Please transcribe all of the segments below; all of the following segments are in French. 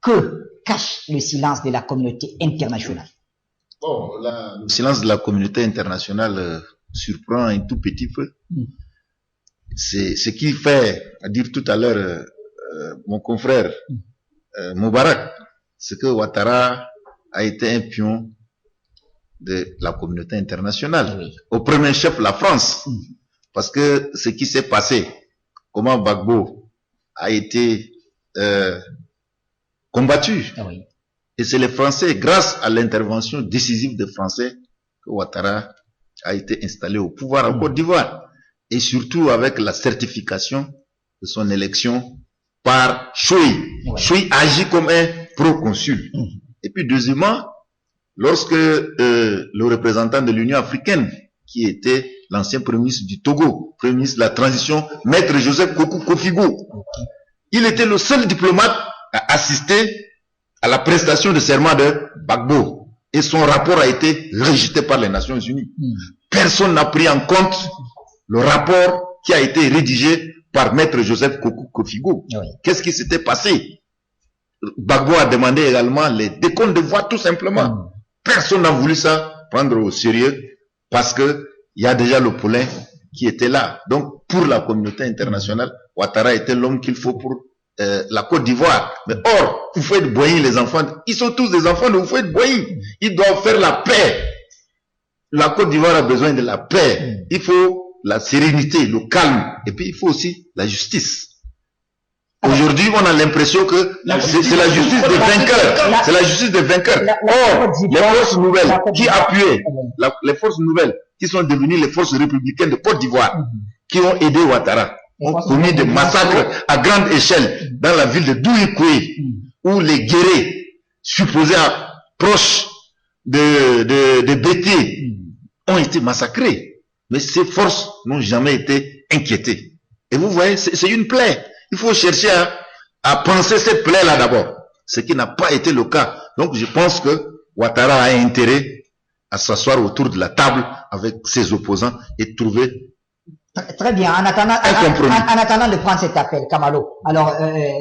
Que cache le silence de la communauté internationale? Bon, le silence de la communauté internationale surprend un tout petit peu. C'est ce qu'il fait, à dire tout à l'heure, mon confrère Moubarak, c'est que Ouattara a été un pion de la communauté internationale. Oui. Au premier chef, la France. Parce que ce qui s'est passé, comment Gbagbo a été combattu. Oui. Et c'est les Français, grâce à l'intervention décisive des Français, que Ouattara a été installé au pouvoir en Côte d'Ivoire. Et surtout avec la certification de son élection par Choui. Choui agit comme un proconsul. Et puis deuxièmement, lorsque le représentant de l'Union africaine, qui était l'ancien premier ministre du Togo, premier ministre de la transition, Maître Joseph Kofigo, il était le seul diplomate à assister à la prestation de serment de Gbagbo. Et son rapport a été rejeté par les Nations Unies. Personne n'a pris en compte le rapport qui a été rédigé par Maître Joseph Kofigo. Qu'est-ce qui s'était passé? Gbagbo a demandé également les décomptes de voix tout simplement. Personne n'a voulu ça prendre au sérieux parce que il y a déjà le poulain qui était là. Donc, pour la communauté internationale, Ouattara était l'homme qu'il faut pour la Côte d'Ivoire. Mais or, vous faites boyer les enfants. Ils sont tous des enfants de vous faites boyer. Ils doivent faire la paix. La Côte d'Ivoire a besoin de la paix. Il faut la sérénité, le calme. Et puis, il faut aussi la justice. Aujourd'hui, on a l'impression que c'est la justice des vainqueurs. C'est la justice des vainqueurs. Or, les forces nouvelles qui appuyaient, les forces nouvelles qui sont devenues les forces républicaines de Côte d'Ivoire, qui ont aidé Ouattara, ont commis des massacres à grande échelle dans la ville de Douikoué, où les guerriers supposés proches de Bété ont été massacrés. Mais ces forces n'ont jamais été inquiétées. Et vous voyez, c'est une plaie. Il faut chercher à penser cette plaie-là d'abord. Ce qui n'a pas été le cas. Donc je pense que Ouattara a intérêt à s'asseoir autour de la table avec ses opposants et trouver très bien. En attendant de prendre cet appel, Kamalo. Alors,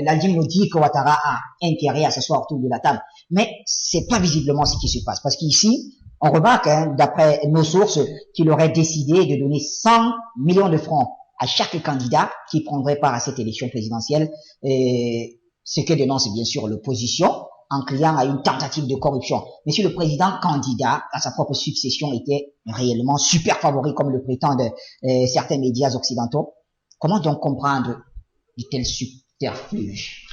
l'Aldim nous dit que Ouattara a intérêt à s'asseoir autour de la table. Mais c'est pas visiblement ce qui se passe. Parce qu'ici, on remarque, d'après nos sources, qu'il aurait décidé de donner 100 millions de francs à chaque candidat qui prendrait part à cette élection présidentielle, ce que dénonce bien sûr l'opposition, en criant à une tentative de corruption. Mais si le président candidat à sa propre succession était réellement super favori, comme le prétendent certains médias occidentaux, comment donc comprendre de tels subterfuges?